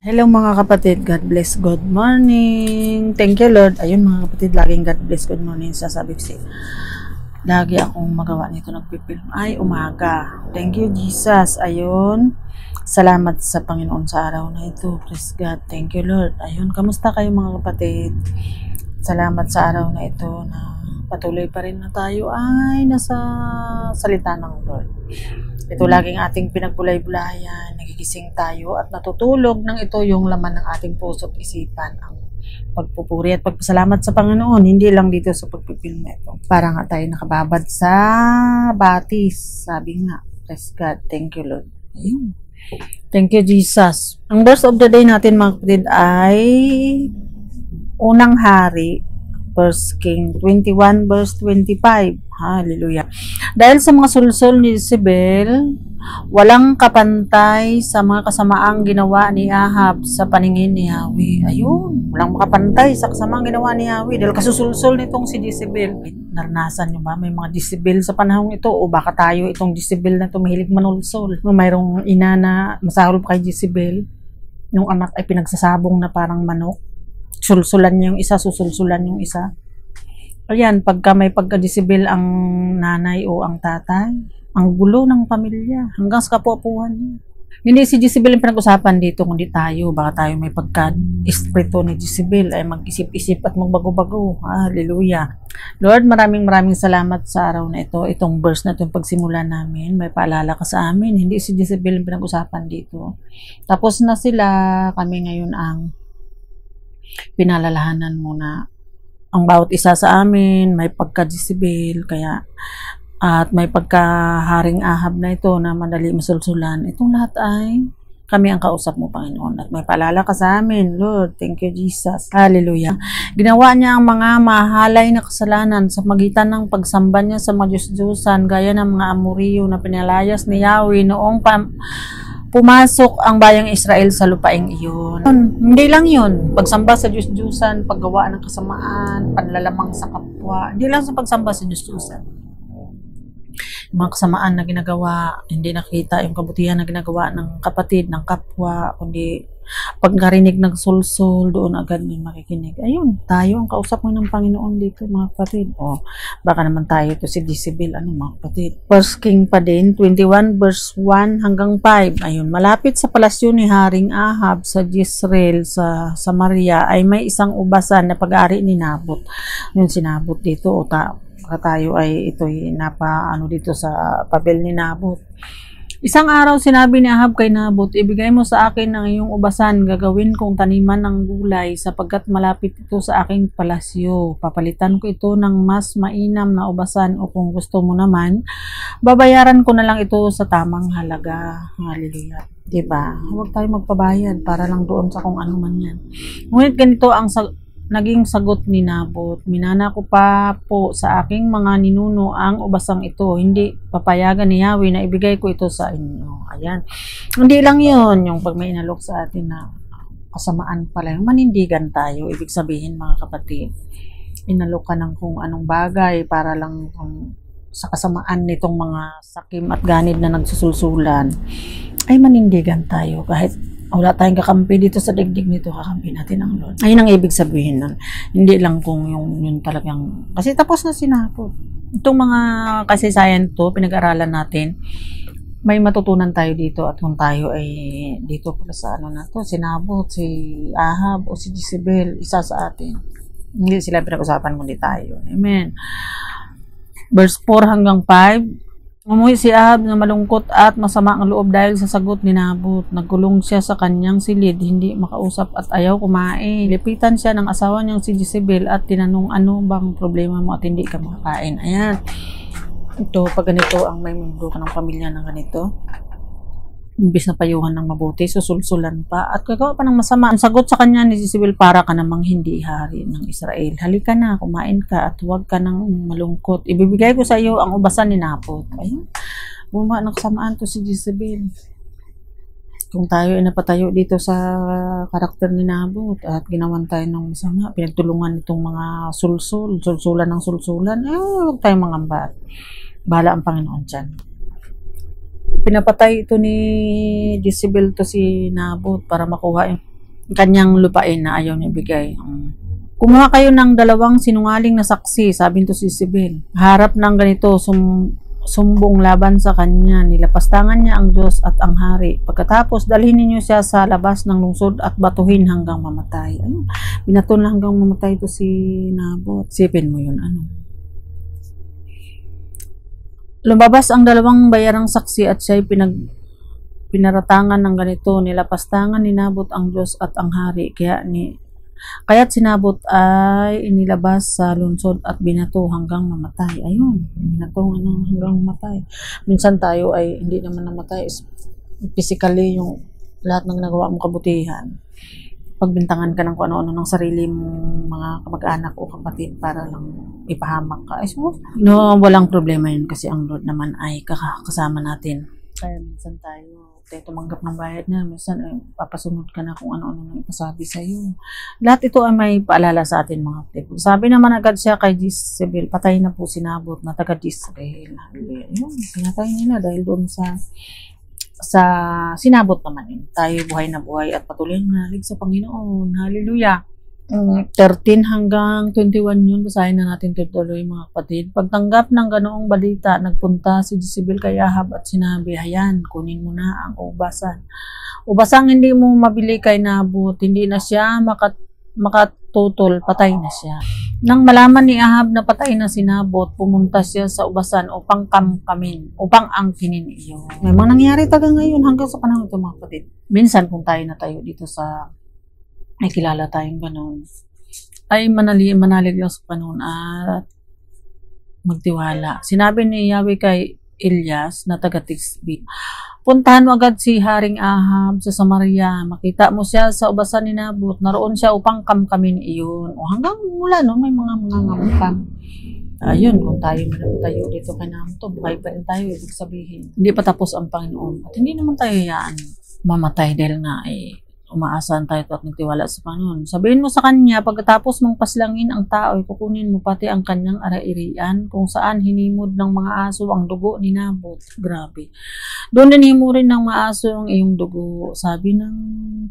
Hello mga kapatid, God bless, good morning. Thank you Lord. Ayun mga kapatid, laging God bless, good morning. Sasabi ko lagi akong magawa nito, nagpipilm. Ay, umaga. Thank you Jesus. Ayun. Salamat sa Panginoon sa araw na ito. Praise God. Thank you Lord. Ayun, kamusta kayo mga kapatid? Salamat sa araw na ito na patuloy pa rin na tayo ay nasa salita ng Lord. Ito laging ating pinagbulay-bulayan, nagigising tayo at natutulog ng ito yung laman ng ating puso at isipan, ang pagpupuri at pagpasalamat sa Panginoon, hindi lang dito sa pagpipilm ito. Para nga tayo nakababad sa batis, sabi nga, praise God, thank you Lord. Ayun. Thank you Jesus. Ang verse of the day natin mga kapatid ay Unang Hari, 1 King 21 verse 25. Hallelujah. Dahil sa mga sulsol ni Jezebel, walang kapantay sa mga kasamaang ginawa ni Ahab sa paningin ni Yahweh. Ayun, walang makapantay sa kasamaang ginawa ni Yahweh dahil kasusulsol nitong si Jezebel. Naranasan nyo ba? May mga Jezebel sa panahong ito o baka tayo itong Jezebel na ito mahilig manulsol. Mayroong ina na masahol kay Jezebel, yung anak ay pinagsasabong na parang manok. Sulsulan niya yung isa, susulsulan yung isa. Ayan, pagka may pagka-Jezebel ang nanay o ang tatay, ang gulo ng pamilya, hanggang sa kapuapuhan niya. Hindi si Jezebel ang pinag-usapan dito, kundi tayo. Baka tayo may pagka-espiritu ni Jezebel ay mag-isip-isip at magbago-bago. Hallelujah. Lord, maraming salamat sa araw na ito. Itong verse na itong pagsimula namin, may paalala ka sa amin. Hindi si Jezebel ang pinag-usapan dito. Tapos na sila, kami ngayon ang pinalalahanan mo na ang bawat isa sa amin may pagka-Jezebel, kaya at may pagka-haring Ahab na ito na madali masulsulan. Itong lahat ay kami ang kausap mo, Panginoon, at may paalala ka sa amin, Lord. Thank you, Jesus. Hallelujah. Ginawa niya ang mga mahalay na kasalanan sa magitan ng pagsamba niya sa mga Diyos-Diyosan, gaya ng mga Amoreo na pinalayas ni Yahweh noong pumasok ang bayang Israel sa lupaing iyon. Hindi lang yun. Pagsamba sa Diyos-Diyosan, paggawa ng kasamaan, panlalamang sa kapwa. Hindi lang sa pagsamba sa Diyos-Diyosan. Mga kasamaan na ginagawa, hindi nakita yung kabutihan na ginagawa ng kapatid, ng kapwa, kundi pagkarinig ng sulsul, doon agad may makikinig. Ayun, tayo ang kausap mo ng Panginoon dito, mga kapatid. O, baka naman tayo to si Jezebel, mga kapatid. 1 King pa din, 21 verse 1 hanggang 5. Ayun, malapit sa palasyo ni Haring Ahab sa Jezreel, sa Samaria, ay may isang ubasan na pag-ari ni Nabot. Yun, sinabot dito, o tayo ay ito'y dito sa papel ni Nabot. Isang araw sinabi ni Ahab kay Nabot, ibigay mo sa akin ang iyong ubasan, gagawin kong taniman ng gulay sapagkat malapit ito sa aking palasyo. Papalitan ko ito ng mas mainam na ubasan o kung gusto mo naman, babayaran ko na lang ito sa tamang halaga. Hallelujah. Diba? Huwag tayo magpabayad para lang doon sa kung ano man yan. Ngunit ganito ang naging sagot ni Nabot, minana ko pa po sa aking mga ninuno ang ubasang ito, hindi papayagan ni Yahweh na ibigay ko ito sa inyo. Ayan. Hindi lang yun, yung pag may inalok sa atin na kasamaan pala, yung manindigan tayo, ibig sabihin mga kapatid, inalok ka ng kung anong bagay para lang sa kasamaan nitong mga sakim at ganid na nagsusulsulan, ay manindigan tayo kahit wala tayong kakampi dito sa digdig nito, kakampi natin ang Lord. Ayun ang ibig sabihin nun. Hindi lang kung yun talagang, kasi tapos na sinapot. Itong mga kasaysayan to, pinag-aralan natin, may matutunan tayo dito at kung tayo ay dito pala sa na to, sinabot, si Ahab o si Jezebel, isa sa atin. Hindi sila pinag-usapan kundi tayo. Amen. Verse 4 hanggang 5. Umuwi si Ahab na malungkot at masama ang loob dahil sa sagot ni Nabot. Nagkulong siya sa kanyang silid, hindi makausap at ayaw kumain. Lipitan siya ng asawa niyang si Jezebel at tinanong, ano bang problema mo at hindi ka makakain. Ayan. Ito, pag ganito ang may mundo ka ng pamilya na ganito, imbis na payuhan ng mabuti, susulsulan pa at gagawa pa ng masama. Ang sagot sa kanya ni Jezebel, para ka namang hindi hari ng Israel. Halika na, kumain ka at huwag ka nang malungkot. Ibibigay ko sa iyo ang ubasan ni Nabot. Ayun, gumawa ng kasamaan to si Jezebel. Kung tayo ay napatayo dito sa karakter ni Nabot at ginawan tayo ng masama, pinagtulungan itong mga sulsulan ng sulsulan, huwag tayong mangamba. Bahala ang Panginoon dyan. Pinapatay ito ni Jezebel to si Nabot para makuha yung kanyang lupain na ayaw niya bigay. Kumuha kayo ng dalawang sinungaling na saksi, sabi nito si Jezebel. Harap ng ganito, sumbong laban sa kanya, nilapastangan niya ang Diyos at ang hari. Pagkatapos, dalhin ninyo siya sa labas ng lungsod at batuhin hanggang mamatay. Ano? Binato na hanggang mamatay ito si Nabot. Sipin mo yun, ano? Lumabas ang dalawang bayarang saksi at siya'y pinaratangan ng ganito, nilapastangan ni Nabot ang Diyos at ang hari. Kaya't sinabot ay inilabas sa lungsod at binato hanggang mamatay. Ayun, binato hanggang mamatay. Minsan tayo ay hindi naman namatay. Physically, yung lahat ng nagawa mong kabutihan. Pagbintangan ka ng kung ano-ano ng sarili mong mga kamag-anak o kapatid para lang ipahamak ka. So, no, walang problema yun kasi ang Lord naman ay kasama natin. Kaya minsan tayo tumanggap ng bayad na, minsan papasunod ka na kung ano-ano na ipasabi sa iyo. Lahat ito ay may paalala sa atin mga kapatid. Sabi naman agad siya kay Jezebel, patay na po sinabot na taga Jezreel. Yun, pinatay nila dahil doon sa sinabot naman yun. Tayo buhay na buhay at patuloy na nalig sa Panginoon. Hallelujah. 13 hanggang 21 yun, basahin na natin tuloy mga kapatid. Pagtanggap ng ganoong balita, nagpunta si Jezebel kay Ahab at sinabi, hayan, kunin mo na ang ubasan. Ubasang hindi mo mabili kay Nabot, hindi na siya makatutol, patay na siya. Nang malaman ni Ahab na patay na si Nabot, pumunta siya sa ubasan upang upang angkinin iyon. May mga nangyari taga ngayon hanggang sa panahon ito mga kapatid. Minsan kung tayo na tayo dito ay kilala tayong ganun, ay manalig lang sa Panginoon at magtiwala. Sinabi ni Yahweh kay Elias na taga Tisbe, puntahan mo agad si Haring Ahab sa Samaria, makita mo siya sa ubasan ni Nabot, naroon siya upang kamkamin iyon. O hanggang mula noon may mga ngamkam. Ayun, kung tayo tayo dito kay Nabot, buhay pa rin tayo, ibig sabihin. Hindi pa tapos ang Panginoon. At hindi naman tayo mamatay dahil nga umaasahan tayo at nagtiwala sa Panginoon. Sabihin mo sa kanya, pagkatapos mong paslangin ang tao, kukunin mo pati ang kanyang arairian kung saan hinimod ng mga aso ang dugo ni Nabot. Grabe. Doon din himurin ng mga aso ang iyong dugo. Sabi ng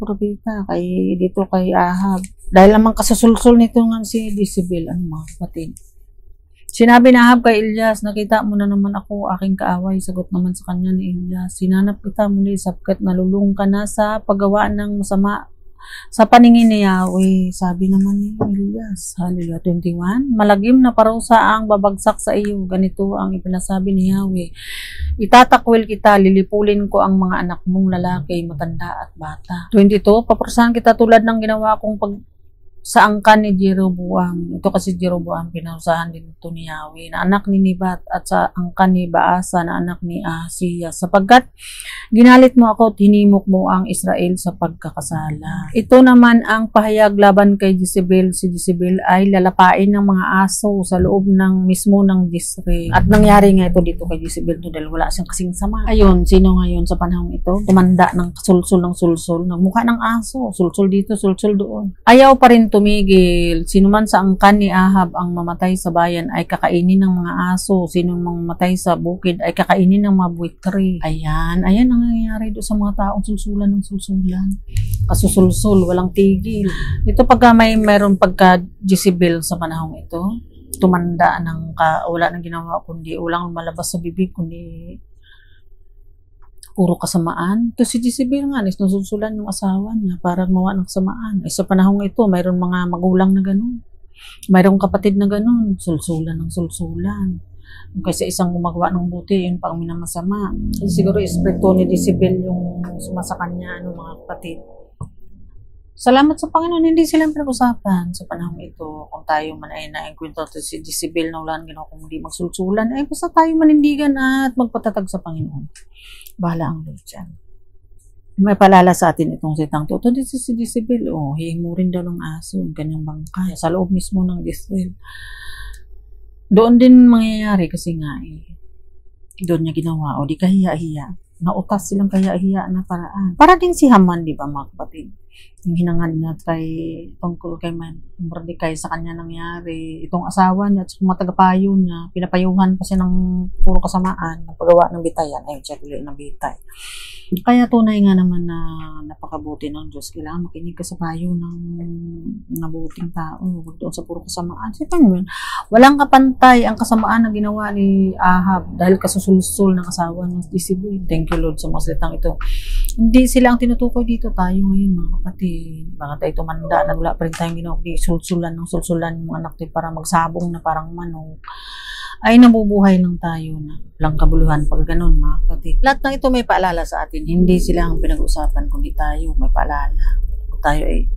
propeta dito kay Ahab. Dahil naman kasusulsul nito nga si Jezebel, mga kapatid. Sinabi ni Ahab kay Elias, nakita mo na naman ako, aking kaaway. Sagot naman sa kanya ni Elias, sinanap kita muli sapagkat nalulung ka na sa paggawa ng masama sa paningin ni Yahweh. Sabi naman ni Elias, Hallelujah 21, malagim na parusa ang babagsak sa iyo. Ganito ang ipinasabi ni Yahweh, itatakwil kita, lilipulin ko ang mga anak mong lalaki, matanda at bata. 22, paparusahan kita tulad ng ginawa kong sa angkan ni Jeroboam. Ito kasi Jeroboam, pinarusahan din ito ni Yahweh, na anak ni Nebat, at sa angkan ni Baasa na anak ni Ahasiya, sapagkat ginalit mo ako at hinimok mo ang Israel sa pagkakasala. Ito naman ang pahayag laban kay Jezebel. Si Jezebel ay lalapain ng mga aso sa loob mismo ng Jezreel. At nangyari nga ito dito kay Jezebel dahil wala siyang kasing sama. Ayun, sino ngayon sa panahon ito? Tumanda ng sulsul ng sulsul, nagmukha ng aso, sulsul dito, sulsul doon. Ayaw pa rin tumigil. Sino man sa angkan ni Ahab ang mamatay sa bayan ay kakainin ng mga aso. Sino mang mamatay sa bukid ay kakainin ng mga buwitri. Ayan ang nangyayari doon sa mga taong sulsulan ng sulsulan. Kasusulsul, walang tigil. Ito pagka mayroon pagka Jezebel sa panahong ito, tumanda wala nang ginawa kundi walang malabas sa bibig kundi puro kasamaan. Ito si Jezebel nga, nusulsulan yung asawa niya para mawa ng kasamaan. Sa panahong ito, mayroon mga magulang na gano'n. Mayroong kapatid na gano'n, sulsulan ng sulsulan. Kasi isang gumagawa ng buti, yun pa ang minamasama. Kasi siguro espiritu ni Jezebel yung sumasa kanya, mga kapatid. Salamat sa Panginoon, hindi silang pinag-usapan sa panahon ito. Kung tayo man ay na-enkwento si Jezebel na wala ginawa kung hindi magsulsulan, ay basta tayo manindigan at magpatatag sa Panginoon. Bahala ang Lord dyan. May palala sa atin itong sitang to. Ito din si Jezebel, hihimurin daw ng aso, yung kanyang bangkay, sa loob mismo ng Jezreel. Doon din mangyayari kasi nga doon niya ginawa, di kahiya-hiya. Nautas silang kahiya-hiya na paraan. Para din si Haman, di ba mga kapatid? yung hinangad niya kay tungkol kay Mordecai sa kanya nangyari. Itong asawa niya at mga tagapayo niya, pinapayuhan pa siya ng puro kasamaan, paggawa ng bitayan, ay siya tuloy ng bitay. Kaya tunay nga naman na napakabuti ng Diyos. Kailangan makinig ka sa payo ng nabuting tao. Huwag doon sa puro kasamaan. Sige yun. Walang kapantay ang kasamaan na ginawa ni Ahab dahil kasusulsul ng asawa ng Jezebel. Thank you Lord sa mga salitang ito. Hindi sila ang tinutukoy dito. Tayo ngayon mga kapatid. Baka tayo tumanda na wala pa rin tayong ginawa. Sulsulan ng sulsulan ng mga anak tayo para magsabong na parang manok. Ay nabubuhay lang tayo na walang kabuluhan pag ganun mga kapatid. Lahat ng ito may paalala sa atin. Hindi sila ang pinag-usapan kundi tayo may paalala. Kung tayo ay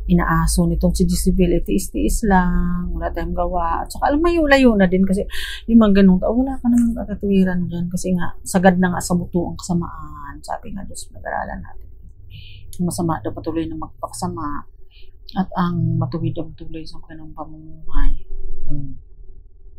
inaaso nitong si Jezebel, tiis-tiis lang, wala tayong gawa. At saka alam mo, layo na din kasi yung mga ganun tao, wala ka nang katwiran dyan kasi nga sagad na nga sa buto ang kasamaan. Sabi nga Diyos, pinag-aralan natin. Ang masama daw patuloy na magpakasama at ang matuwid daw patuloy sa ganung pamumuhay.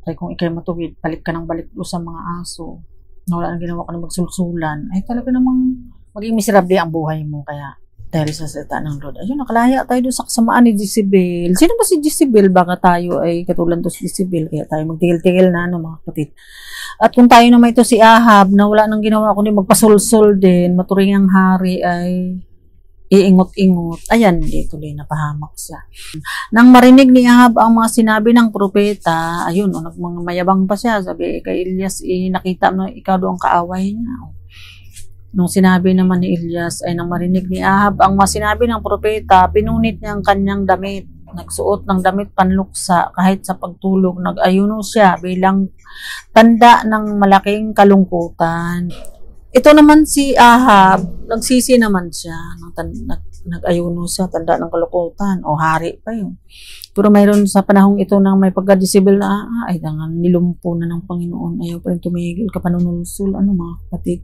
Kaya kung ikay matuwid, balik ka ng balik sa mga aso, na wala nang ginawa ka na magsulsulan, ay talaga namang maging miserable ang buhay mo. Kaya dahil sa salita ng Lord, ayun, nakalaya tayo doon sa kasamaan ni Jezebel. Sino ba si Jezebel? Baka tayo ay katulad to si Jezebel, kaya tayo magtigil-tigil na, mga kapatid. At kung tayo naman ito si Ahab, na wala nang ginawa kundi magpasulsul din, maturing ang hari ay iingot-ingot. Ayan, di tuloy napahamak siya. Nang marinig ni Ahab ang mga sinabi ng propeta, ayun, mga mayabang pa siya. Sabi kay Elias, nakita mo ikaw doon kaaway niya. Nung sinabi naman ni Elias, ay nang marinig ni Ahab ang mga sinabi ng propeta, pinunit niya ang kanyang damit. Nagsuot ng damit panluksa kahit sa pagtulog. Nag-ayuno siya bilang tanda ng malaking kalungkutan. Ito naman si Ahab, nagsisi naman siya, nag-ayuno siya, tanda ng kalungkutan, o hari pa yun. Pero mayroon sa panahong ito nang may pagka-Jezebel na, ay dangan nilumpo na ng Panginoon, ayaw pa rin tumigil, kapanunulsul, mga kapatid.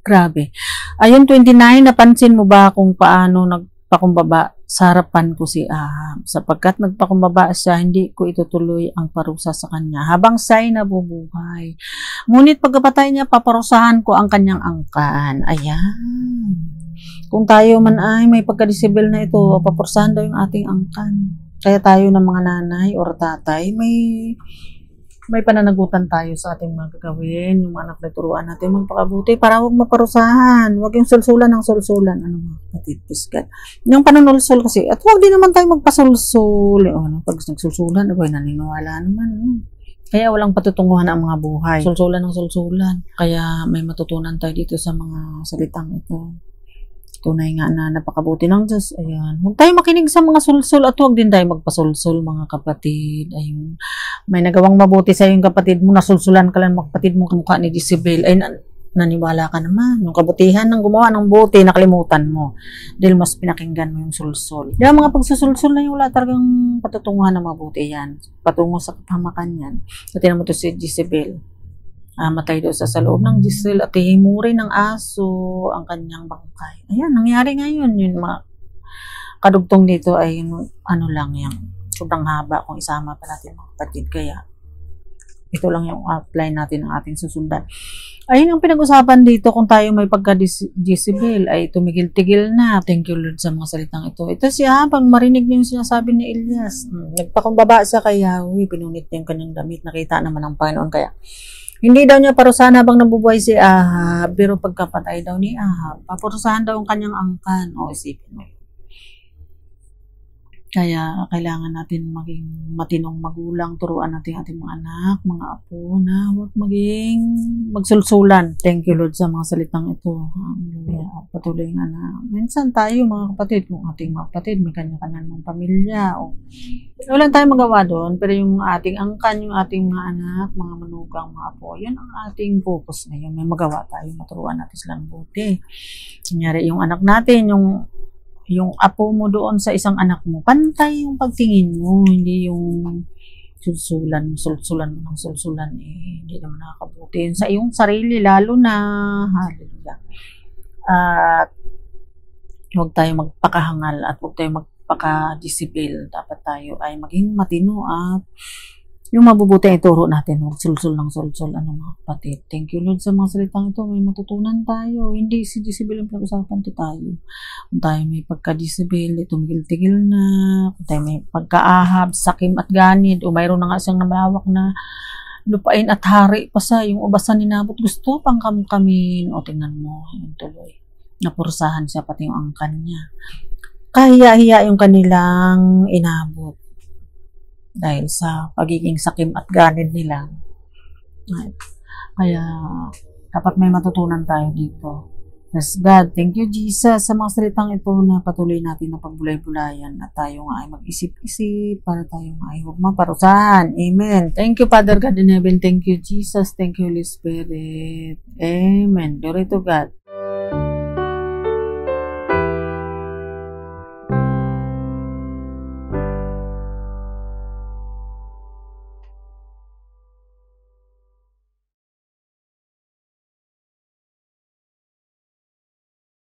Grabe. Ayun, 29, napansin mo ba kung paano nagpakumbaba sa harapan ko si Ahab? Sapagkat nagpakumbaba siya, hindi ko itutuloy ang parusa sa kanya habang siya'y nabubuhay. Ngunit pagkapatay niya, paparusahan ko ang kanyang angkan. Ayan. Kung tayo man ay may pagka-Jezebel na ito, paparusahan daw yung ating angkan. Kaya tayo ng mga nanay or tatay, may pananagutan tayo sa ating mga gagawin, yung mga anak na turuan natin magpakabuti para huwag maparusahan, huwag yung sulsulan ng sulsulan, mga kapatid, piskat. Yung panunulsul kasi, at huwag din naman tayo magpasulsul, pag nagsulsulan, naniniwala naman, Kaya walang patutunguhan ang mga buhay, sulsulan ng sulsulan, kaya may matutunan tayo dito sa mga salitang ito. Tunay nga na napakabuti ng Diyos. Ayan. Huwag tayo makinig sa mga sulsul at huwag din tayo magpasulsul, mga kapatid. Ayun. May nagawang mabuti sa yung kapatid mo, nasulsulan ka lang mga kapatid mo kamukha ni Jezebel. Ay, naniwala ka naman. Yung kabutihan ng gumawa ng buti, nakalimutan mo. Dahil mas pinakinggan mo yung sulsul. Yung mga pagsusulsul na yung wala talagang patutunguhan ng mabuti yan. Patungo sa kapahamakan yan. So, tinan mo to si Jezebel. Matay daw sa loob ng Jezebel at himuri ng aso ang kanyang bangkay. Ayan, nangyari ngayon. Yun, mga kadugtong dito ay lang yung sobrang haba kung isama pa natin mga kapatid. Kaya ito lang yung outline natin ng ating susundan. Ayun ang pinag-usapan dito kung tayo may pagka-Jezebel ay tumigil-tigil na. Thank you Lord sa mga salitang ito. Ito siya, pag marinig niyo yung sinasabi ni Elias, nagpakumbaba siya kay Yahweh, pinunit niya yung kanyang damit, nakita naman ng Panginoon. Kaya hindi daw niya parusahan habang nabubuhay si Ahab, pero pagkapatay daw ni Ahab, paparusahan daw ang kanyang angkan. O, isipin mo. Kaya kailangan natin maging matinong magulang, turuan natin ating mga anak, mga apo na huwag maging magsulsulan. Thank you Lord sa mga salitang ito. Patuloy nga na minsan tayo mga kapatid, kung ating mga kapatid may kanya-kanya ng pamilya o wala tayong magawa doon, pero yung ating angkan, yung ating mga anak, mga manugang, mga apo, yun ang ating focus ngayon. May magawa tayo, maturuan natin silang buti. Kunyari yung anak natin, yung apo mo doon sa isang anak mo, pantay yung pagtingin mo, hindi yung sulsulan mo ng sulsulan, hindi naman nakakabuti sa iyong sarili, lalo na, hallelujah. At huwag tayo magpakahangal at huwag tayo magpaka-Jezebel. Dapat tayo ay maging matino at Yung mabubuti ay turo natin, huwag sulsul ng sulsul, mga kapatid. Thank you Lord sa mga salitang ito, may matutunan tayo. Hindi si Jezebel ang pag-usapan to tayo. Kung tayo may pagka-Jezebel, tumigil-tigil na. Kung tayo may pagkaahab, sakim at ganid, o mayroon na nga siyang namalawak na lupain at hari pa sa yung ubasan ni Nabot. Gusto pang kamkamin. O tingnan mo, yung tuloy. Napursahan siya pati yung angkan niya. Kahiya-hiya yung kanilang inabot dahil sa pagiging sakim at ganid nila. Kaya dapat may matutunan tayo dito. Yes, God, thank you Jesus sa mga salitang ito na patuloy natin na pagbulay-bulayan at tayo nga ay mag-isip-isip para tayo nga ay huwag maparusahan. Amen. Thank you Father God in heaven. Thank you Jesus. Thank you Holy Spirit. Amen. Glory to God.